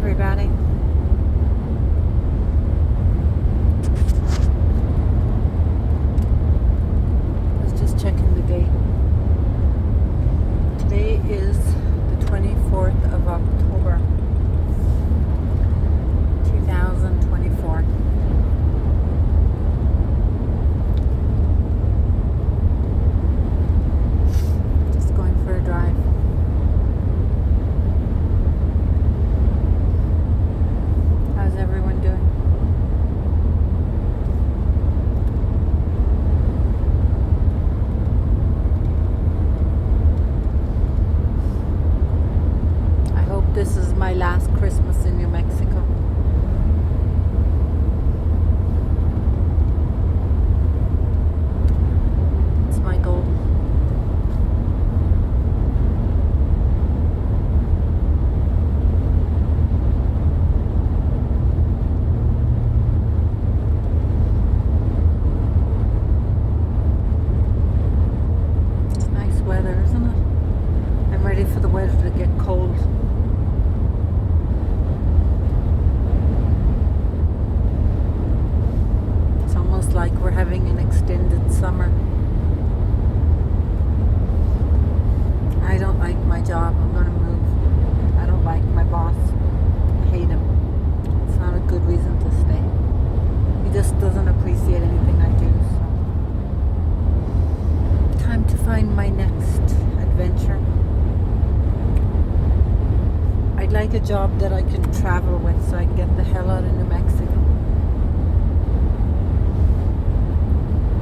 everybody. I was just checking the date. Today is the 24th of October, 2024. Just going for a drive. How's everyone doing? I hope this is my last Christmas in New Mexico. It's my goal. It's nice weather, isn't it? I'm ready for the weather to get cold. It's almost like we're having an extended summer. I don't like my job. I'm going to move. I don't like my boss. I hate him. It's not a good reason to stay. He just doesn't appreciate anything I do. So, time to find my next adventure. I'd like a job that I can travel with so I can get the hell out of New Mexico.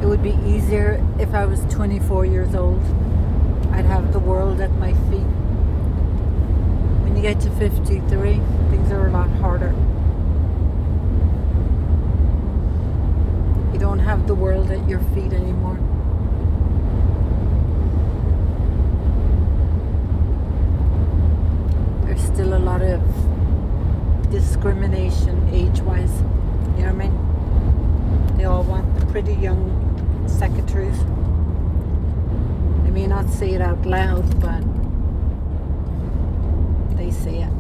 It would be easier if I was 24 years old. I'd have the world at my feet. When you get to 53, things are a lot harder. You don't have the world at your feet anymore. There's still a lot of discrimination age-wise. You know what I mean? They all want the pretty young secretaries. They may not say it out loud, but they say it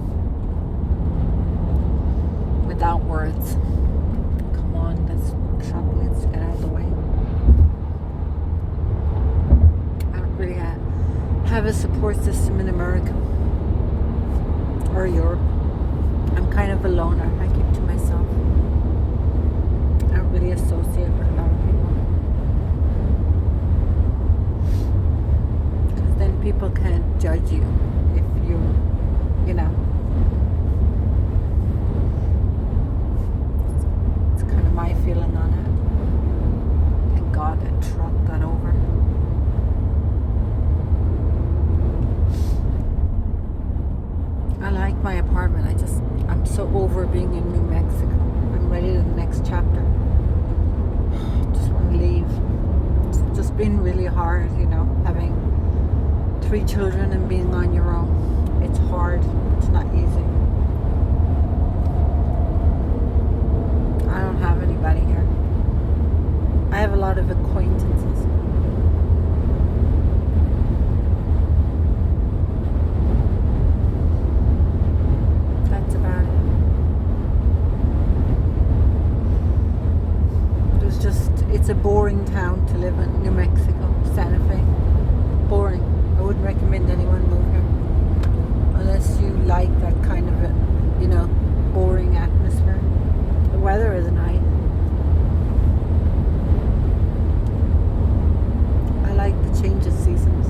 without words. Come on, this truck needs to get out of the way. I don't really have a support system in America or Europe. I'm kind of a loner. I keep to myself. I don't really associate with a lot of people. Because then people can't judge you if you know. It's kind of my feeling on it. Thank God that truck got over. I like my apartment. I'm so over being in New Mexico. I'm ready to the next chapter. Just want to leave. It's just been really hard, having 3 children and being on your own. It's hard. It's not easy. I don't have anybody here. I have a lot of acquaintances. That's about it. It's a boring town to live in, New Mexico, Santa Fe. Boring. I wouldn't recommend anyone move here unless you like that kind of boring atmosphere. The weather is nice. I like the change of seasons.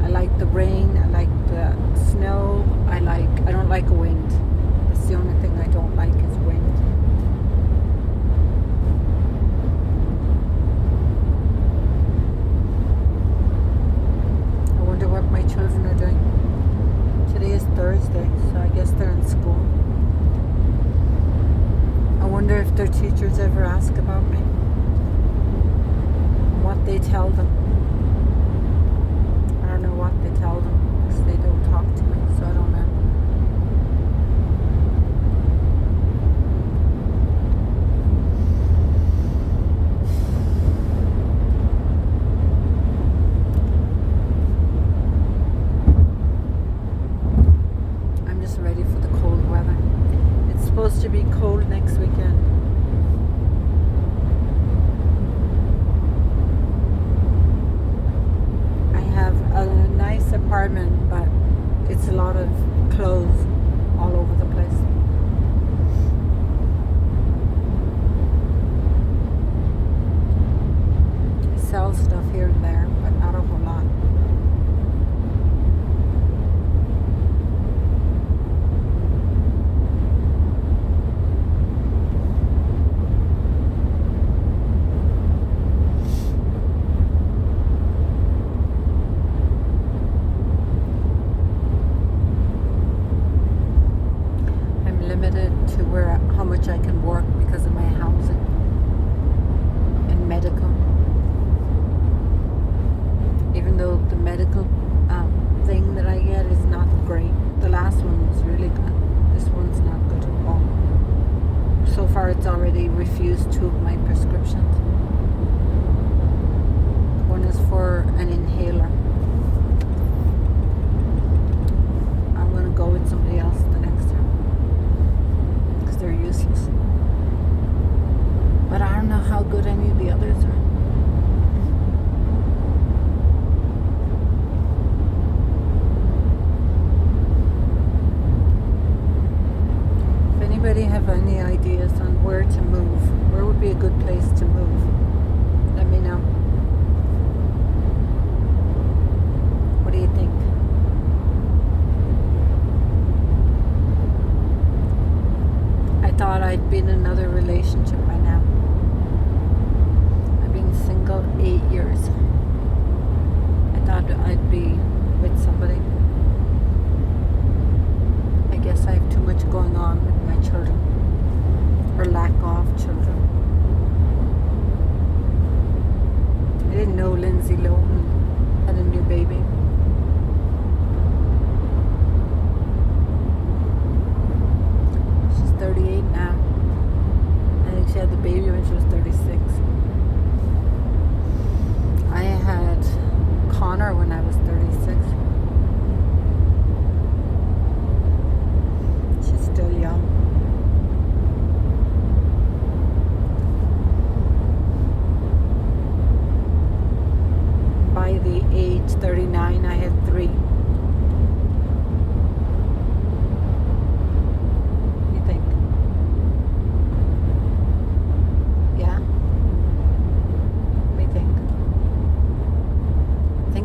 I like the rain. I like the snow. I don't like wind. That's the only thing I don't like is wind. What my children are doing. Today is Thursday, so I guess they're in school. I wonder if their teachers ever ask about me. What they tell them. I don't know what they tell them because they don't talk to me, so I don't know. ready for the cold weather. supposed to be cold next weekend. I have a nice apartment, but it's a lot of clothes all over the place. I sell stuff here and there, but not a whole lot. To how much I can work because of my housing and medical. Even though the medical thing that I get is not great. The last one was really good. This one's not good at all. So far it's already refused 2 of my prescriptions. One is for an inhaler. I'm going to go with somebody else the next time. They're useless. But I don't know how good any of the others are. If anybody have any ideas on where to move, where would be a good place to move, let me know. What do you think? Thought I'd been in another relationship by now. I've been single 8 years. I thought I'd be with somebody. I guess I have too much going on with my children, or lack of children. I didn't know Lindsay Lohan had a new baby. She's 38 now. I think she had the baby when she was 36. I had Connor when I was 36. She's still young. By the age 39, I had 3.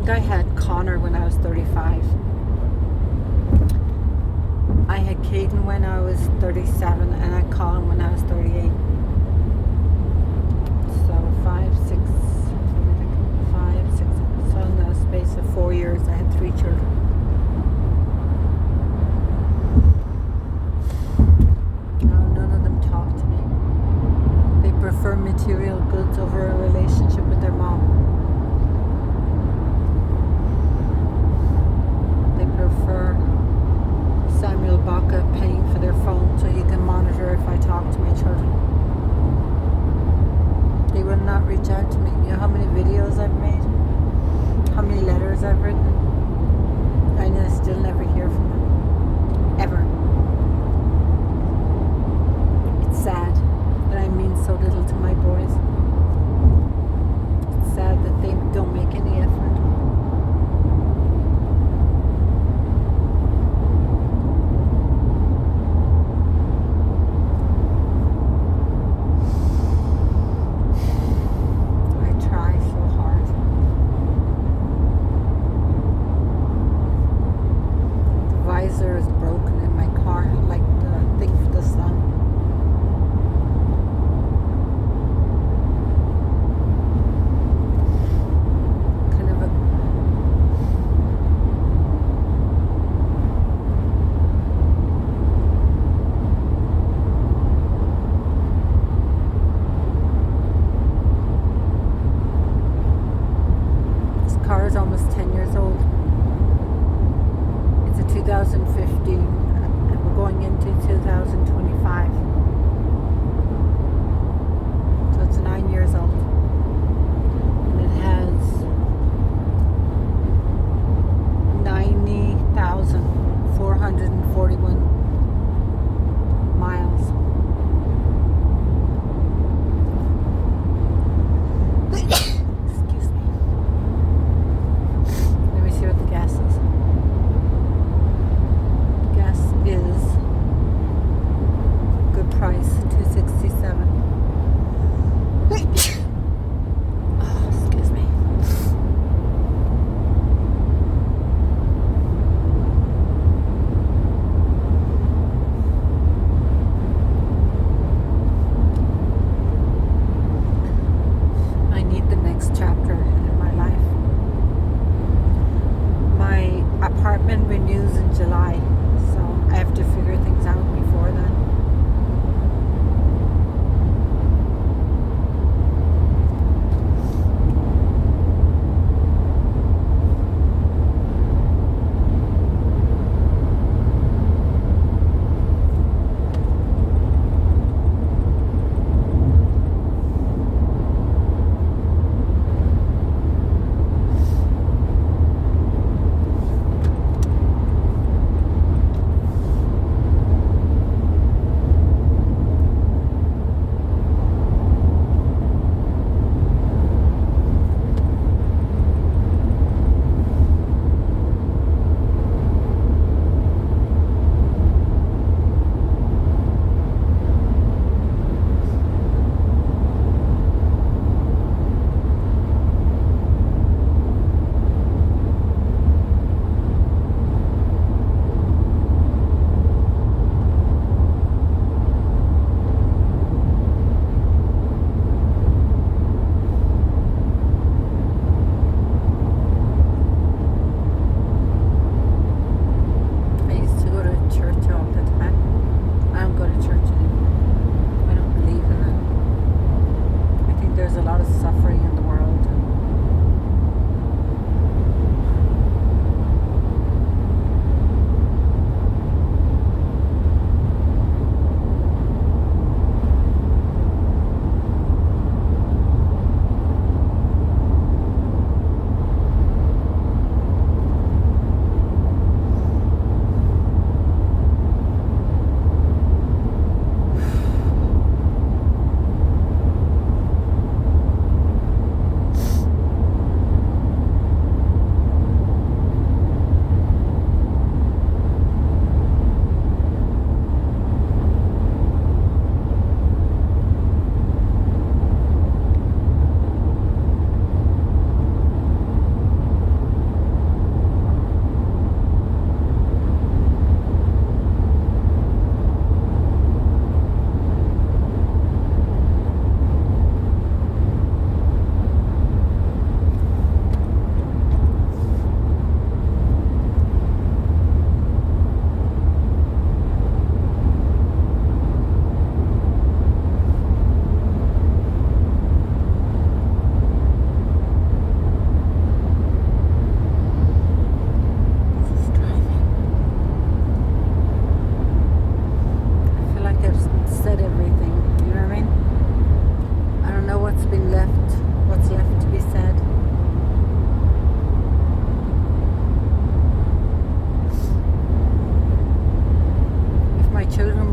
I had Connor when I was 35. I had Caden when I was 37, and I had Colin when I was 38. So 5, 6. So in the space of 4 years, I had 3 children. No, none of them talk to me. They prefer material goods over a relationship with their mom. Prefer Samuel Baca paying for their phone so he can monitor if I talk to my children. They will not reach out to me. You know how many videos I've made? How many letters I've written? I still never hear from them. Ever. It's sad that I mean so little to my boys. It's sad that they don't make any effort. Is broken in my car, like the thing for the sun. Kind of a this car is almost 10 years old. 2015, and we're going into 2025. So it's 9 years old. And it has 90,441 miles.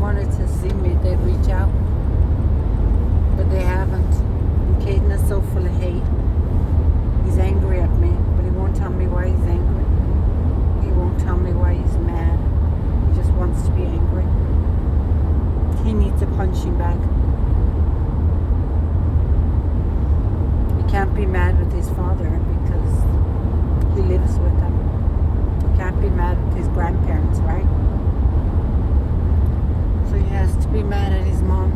wanted to see me, they'd reach out. But they haven't. And Caden is so full of hate. He's angry at me, but he won't tell me why he's angry. He won't tell me why he's mad. He just wants to be angry. He needs a punching bag. He can't be mad with his father because he lives with them. He can't be mad with his grandparents, right? So he has to be mad at his mom.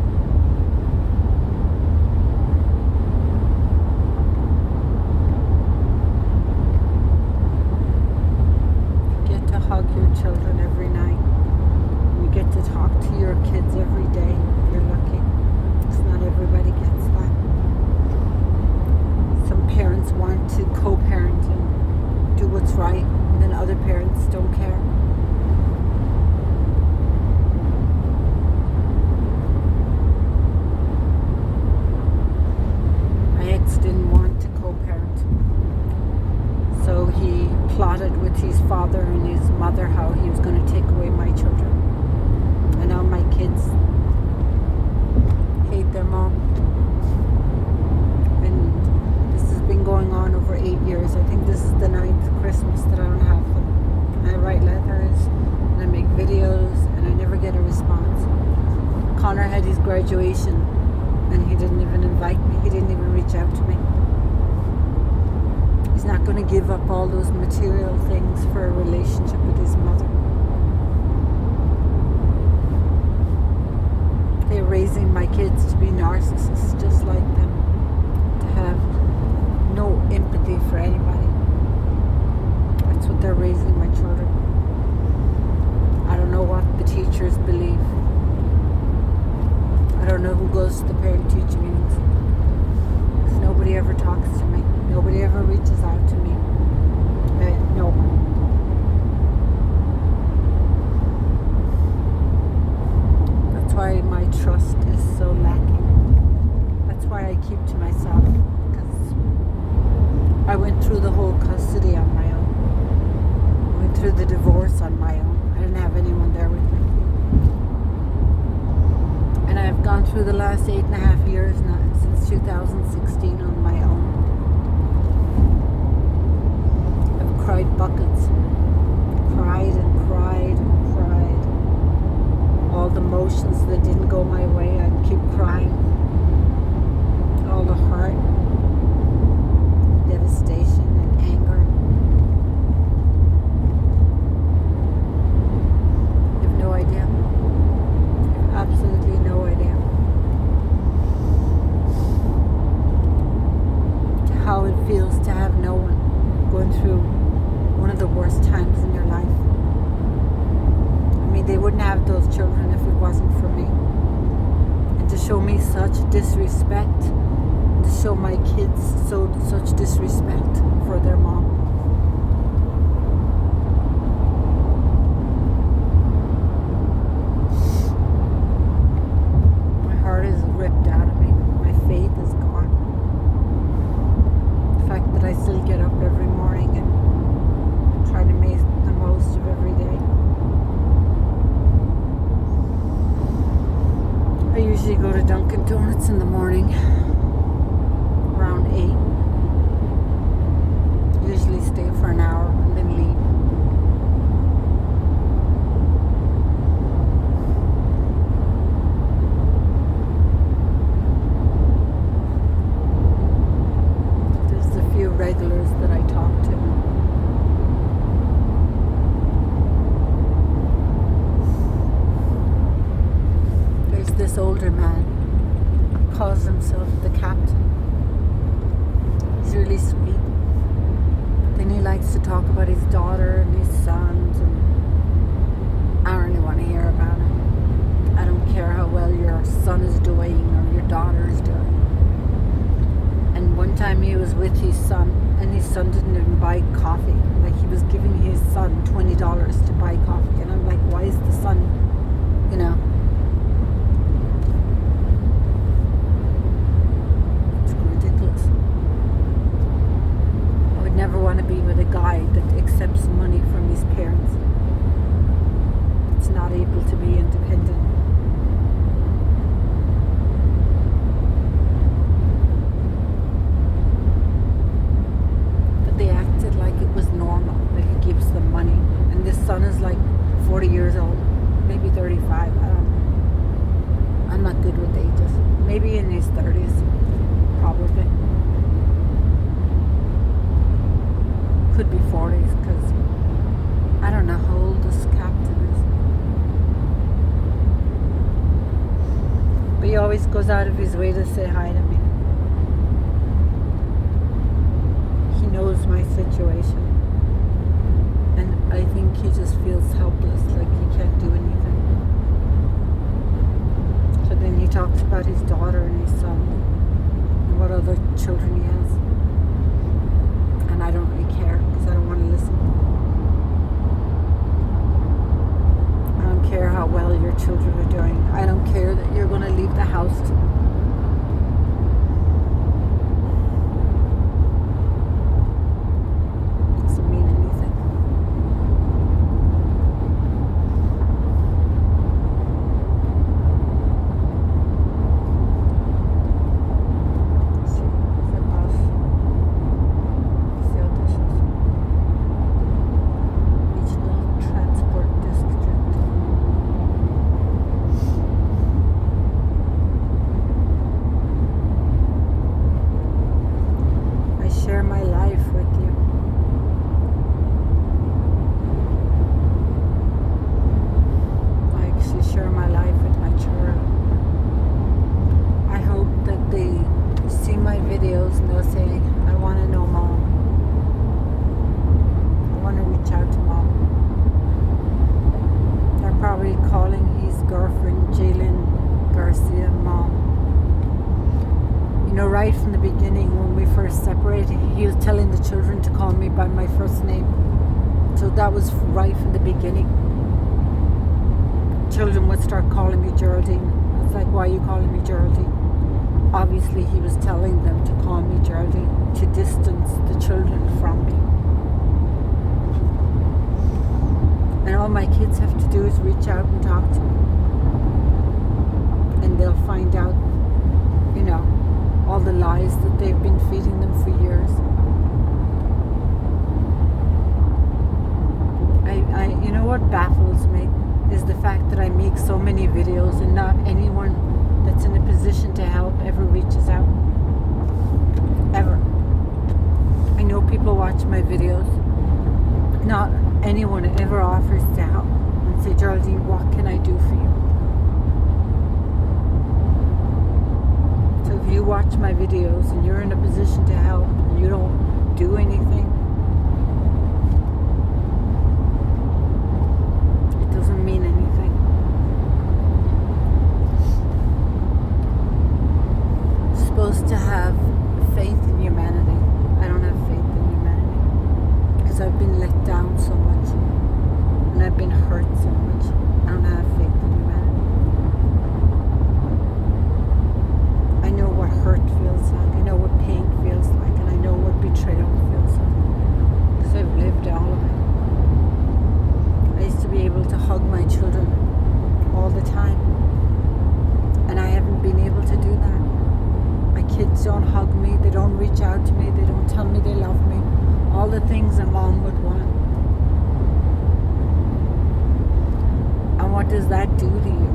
You get to hug your children every night. You get to talk to your kids every day. You're lucky. Because not everybody gets that. Some parents want to co-parent and do what's right, and then other parents don't care. My ex didn't want to co-parent, so he plotted with his father and his mother how he was going to take away my children. And now my kids hate their mom. And this has been going on over 8 years. I think this is the 9th Christmas that I don't have them. I write letters and I make videos and I never get a response. Connor had his graduation and he didn't even invite me. He didn't even reach out to me. He's not going to give up all those material things for a relationship with his mother. They're raising my kids to be narcissists just like them. To have no empathy for anybody. That's what they're raising my children. I don't know what the teachers believe. I don't know who goes to the parent-teacher meetings. Because nobody ever talks to me. Nobody ever reaches out to me. No one. That's why my trust is so lacking. That's why I keep to myself. Because I went through the whole custody on my own. I went through the divorce on my own. I didn't have anyone there with me. And I've gone through the last 8.5 years now, since 2016 on my own. I've cried buckets. Cried and cried and cried. All the emotions that didn't go my way, I'd keep crying. All the hurt, devastation and anger. You have no idea. You have absolutely no idea. How it feels to have no one going through one of the worst times in your life. I mean, they wouldn't have those children if it wasn't for me. And to show me such disrespect, to show my kids such disrespect for their mom. My heart is ripped out of me. My faith is gone. The fact that I still get up every morning and try to make the most of every day. I usually go to Dunkin' Donuts in the morning around 8. Usually stay for an hour and then leave. There's a few regulars that I talk to. There's this older man, calls himself the captain. He's really sweet. Then he likes to talk about his daughter and his sons, and I don't really want to hear about it. I don't care how well your son is doing or your daughter is doing. And one time he was with his son, and his son didn't even buy coffee. Like, he was giving his son $20 to buy coffee. And I'm like, why is the son, it's ridiculous. I would never want to be with a guy that accepts money from his parents. It's not able to be independent. maybe 35. I don't know. I'm not good with ages. Maybe in his 30s, probably. Could be 40s, because I don't know how old this captain is. But he always goes out of his way to say hi to me. He knows my situation. And I think he just feels helpless, like he can't do anything. So then he talks about his daughter and his son and what other children he has. And I don't really care, because I don't want to listen. I don't care how well your children are doing. I don't care that you're going to leave the house. Doesn't mean anything. See, the bus. See how this is. Regional Transport District. I share my life with you. I actually share my life with my children. I hope that they see my videos and they'll say, I want to know Mom. I want to reach out to Mom. They're probably calling his girlfriend, Jalen Garcia, Mom. You know, right from the beginning, when we first separated, he was telling the children to call me by my first name. So that was right from the beginning. Children would start calling me Geraldine. I was like, why are you calling me Geraldine? Obviously, he was telling them to call me Geraldine, to distance the children from me. And all my kids have to do is reach out and talk to me. And they'll find out, you know, all the lies that they've been feeding them for years. You know what baffles me is the fact that I make so many videos and not anyone that's in a position to help ever reaches out. Ever. I know people watch my videos. Not anyone ever offers to help and say, Geraldine, what can I do for you? So if you watch my videos and you're in a position to help and you don't do anything, it doesn't mean anything. You're supposed to have faith in humanity. I don't have faith in humanity because I've been let down so much and I've been hurt so much. I don't have faith in humanity. I know what hurt feels like. I know what pain feels like. And I know what betrayal feels like. Because I've lived all of it. I used to be able to hug my children all the time. And I haven't been able to do that. My kids don't hug me. They don't reach out to me. They don't tell me they love me. All the things a mom would want. And what does that do to you?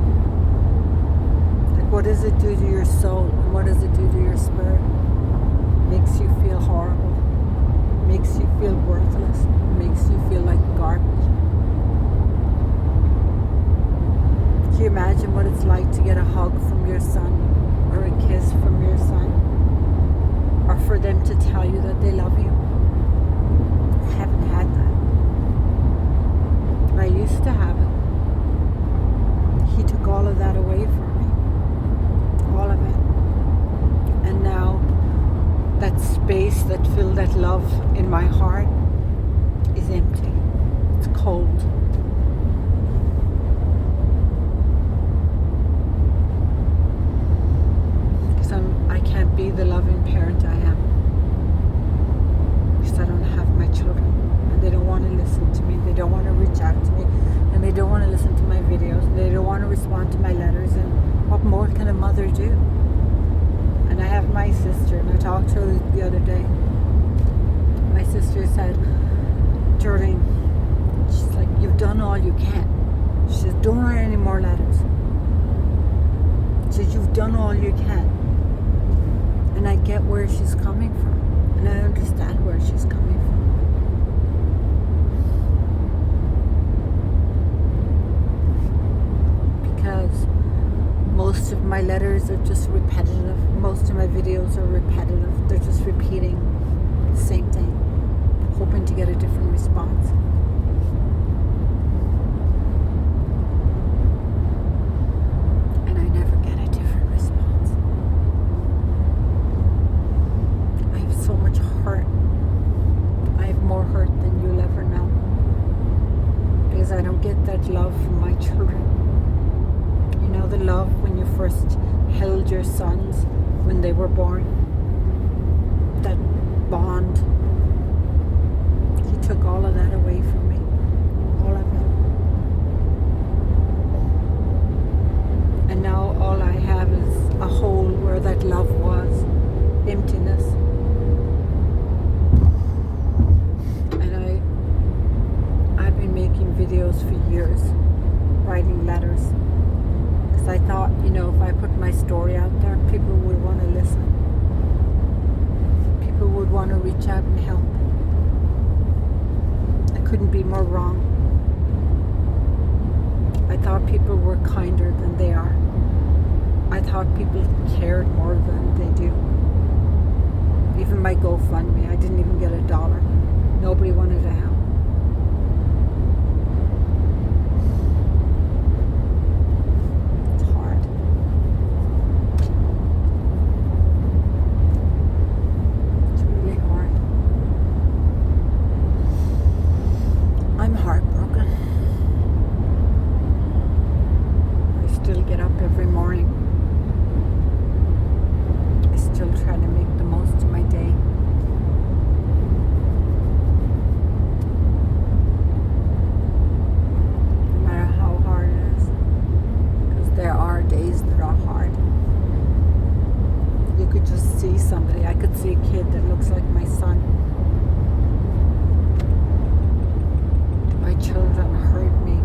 What does it do to your soul? And what does it do to your spirit? Makes you feel horrible. Makes you feel worthless. Makes you feel like garbage. Can you imagine what it's like to get a hug from your son or a kiss from your son? Or for them to tell you that they love you? I haven't had that. I used to have it. He took all of that away from me. All of it. And now that space that filled that love in my heart is empty. It's cold. Because I can't be the loving parent I am. Because I don't have my children. And they don't want to listen to me. They don't want to reach out to me. And they don't want to listen to my videos. And they don't want to respond to my letters. And what more can a mother do? And I have my sister, and I talked to her the other day. My sister said, Jordan, she's like, you've done all you can. She says, don't let more letters. She said, you've done all you can. And I get where she's coming from. And I understand where she's coming from. Because most of my letters are just repetitive. Most of my videos are repetitive. They're just repeating the same thing, hoping to get a different response. And I never get a different response. I have so much hurt. I have more hurt than you'll ever know. Because I don't get that love from my children. You know the love when you first held your sons when they were born? That bond. He took all of that away from me. All of it. And now all I have is a hole where that love was. Emptiness. And I've been making videos for years. Writing letters. I thought, if I put my story out there, people would want to listen. People would want to reach out and help. I couldn't be more wrong. I thought people were kinder than they are. I thought people cared more than they do. Even my GoFundMe, I didn't even get $1. Nobody wanted to help. Somebody. I could see a kid that looks like my son. My children hurt me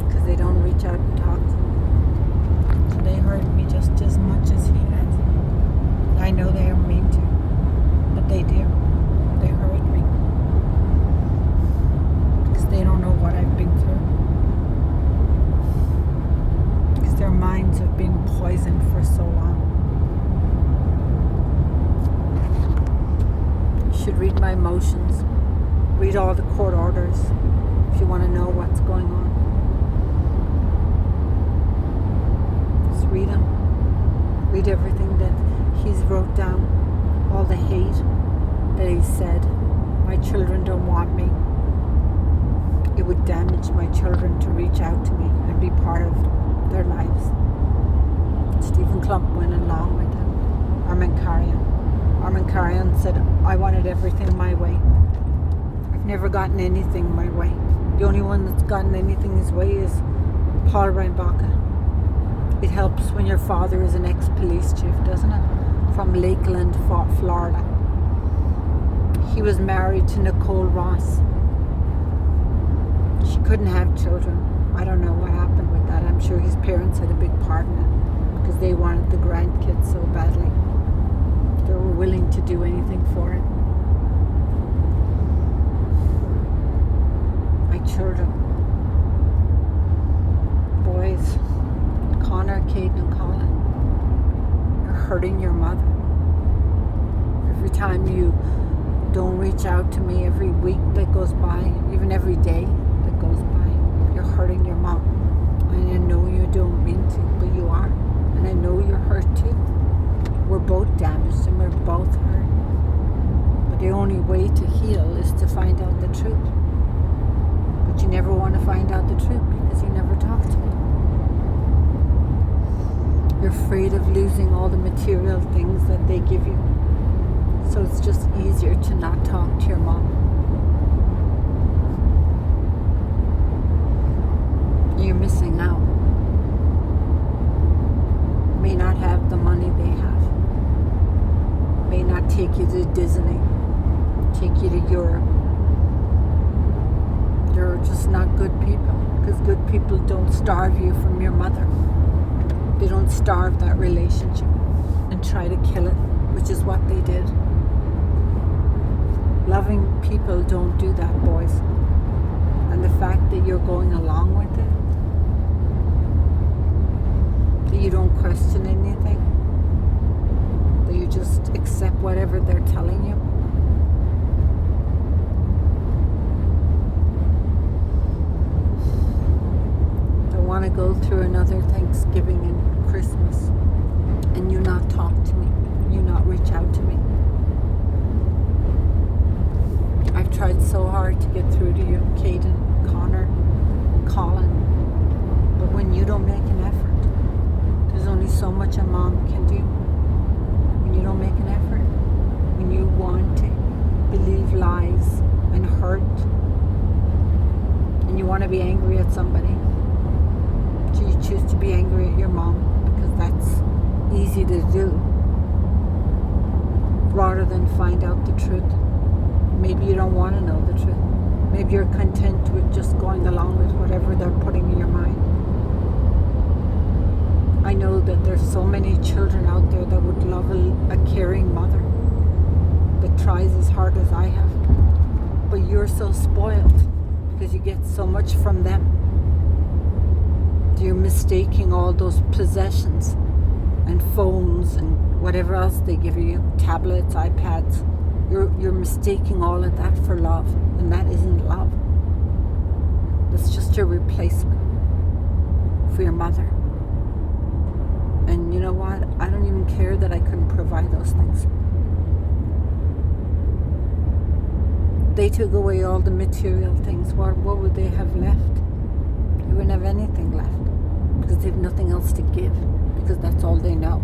because they don't reach out and talk to me. So they hurt me just as much as he has. I know they don't mean to, but they do. They hurt me because they don't know what I've been through. Because their minds have been poisoned for so long. Should read my emotions, read all the court orders if you want to know what's going on. Just read them. Read everything that he's wrote down, all the hate that he said. My children don't want me. It would damage my children to reach out to me and be part of their lives. Stephen Klump went along with him. Armond Carion. Armond Carion said, I wanted everything my way. I've never gotten anything my way. The only one that's gotten anything his way is Paul Reinbacher. It helps when your father is an ex-police chief, doesn't it? From Lakeland, Florida. He was married to Nicole Ross. She couldn't have children. I don't know what happened with that. I'm sure his parents had a big part in it because they wanted the grandkids so badly. They were willing to do anything for it. My children, boys, Connor, Caden, and Colin, you're hurting your mother. Every time you don't reach out to me, every week that goes by, even every day that goes by, you're hurting your mom. And I know you don't mean to, but you are. And I know you're hurt too. We're both damaged and we're both hurt. But the only way to heal is to find out the truth. But you never want to find out the truth because you never talk to me. You're afraid of losing all the material things that they give you. So it's just easier to not talk to your mom. You're missing out. May not have the money they have. May not take you to Disney, take you to Europe, They're just not good people, because good people don't starve you from your mother. They don't starve that relationship and try to kill it, which is what they did. Loving people don't do that, boys. And the fact that you're going along with it, that you don't question anything, that you just accept whatever they're telling you. Don't want to go through another Thanksgiving and Christmas and you not talk to me, you not reach out to me. I've tried so hard to get through to you, Caden, Connor, Colin, but when you don't make an effort, there's only so much a mom can do. When you don't make an effort, when you want to believe lies and hurt, and you want to be angry at somebody, so you choose to be angry at your mom because that's easy to do, rather than find out the truth. Maybe you don't want to know the truth. Maybe you're content with just going along with whatever they're putting in your mind. I know that there's so many children out there that would love a caring mother that tries as hard as I have. But you're so spoiled because you get so much from them. You're mistaking all those possessions and phones and whatever else they give you, tablets, iPads. You're mistaking all of that for love, and that isn't love. That's just your replacement for your mother. And you know what? I don't even care that I couldn't provide those things. They took away all the material things. What would they have left? They wouldn't have anything left because they have nothing else to give, because that's all they know.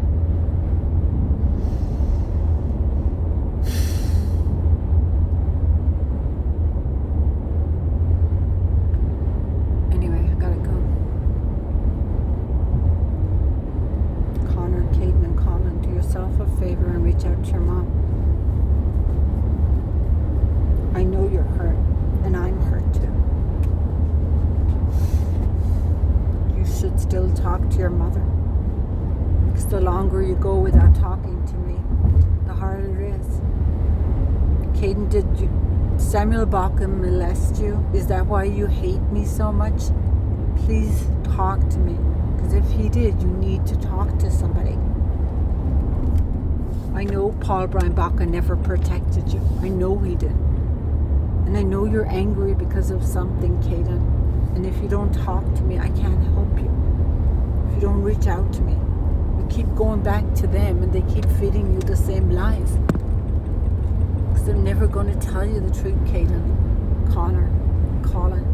Favor and reach out to your mom. I know you're hurt, and I'm hurt too. You should still talk to your mother, because the longer you go without talking to me, the harder it is. Caden, did Samuel Bauckham molest you? Is that why you hate me so much? Please talk to me, because if he did, you need to talk to somebody. I know Paul Brian Baca never protected you. I know he did. And I know you're angry because of something, Caden. And if you don't talk to me, I can't help you. If you don't reach out to me, you keep going back to them and they keep feeding you the same lies. Because they're never going to tell you the truth, Caden, Connor, Colin.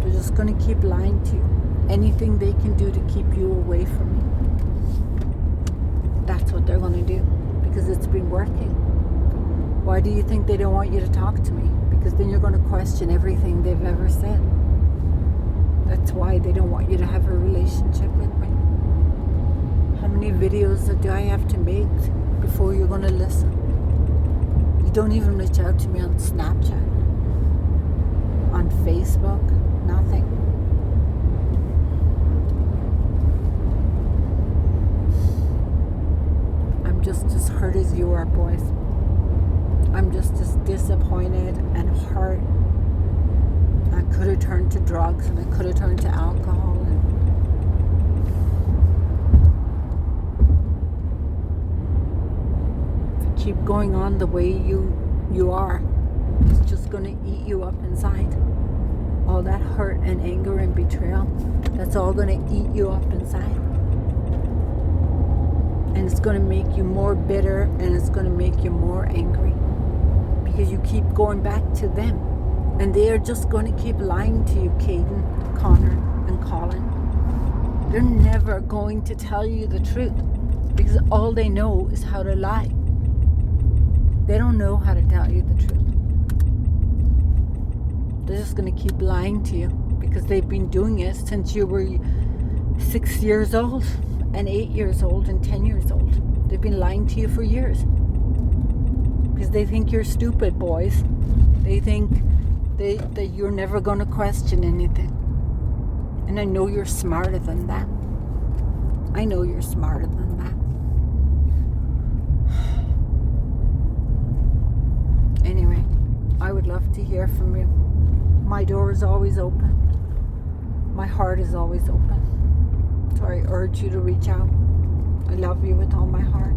They're just going to keep lying to you. Anything they can do to keep you away from me. That's what they're going to do. Because it's been working. Why do you think they don't want you to talk to me? Because then you're going to question everything they've ever said. That's why they don't want you to have a relationship with me. How many videos do I have to make before you're going to listen? You don't even reach out to me on Snapchat, on Facebook, nothing. Just as hurt as you are, boys. I'm just as disappointed and hurt. I could have turned to drugs and I could have turned to alcohol. And if you keep going on the way you are, it's just going to eat you up inside. All that hurt and anger and betrayal, that's all going to eat you up inside. And it's going to make you more bitter, and it's going to make you more angry because you keep going back to them, and they are just going to keep lying to you, Caden, Connor, and Colin. They're never going to tell you the truth because all they know is how to lie. They don't know how to tell you the truth. They're just going to keep lying to you because they've been doing it since you were 6 years old. And 8 years old and 10 years old. They've been lying to you for years. Because they think you're stupid, boys. They think that you're never going to question anything. And I know you're smarter than that. I know you're smarter than that. Anyway, I would love to hear from you. My door is always open. My heart is always open. So I urge you to reach out. I love you with all my heart.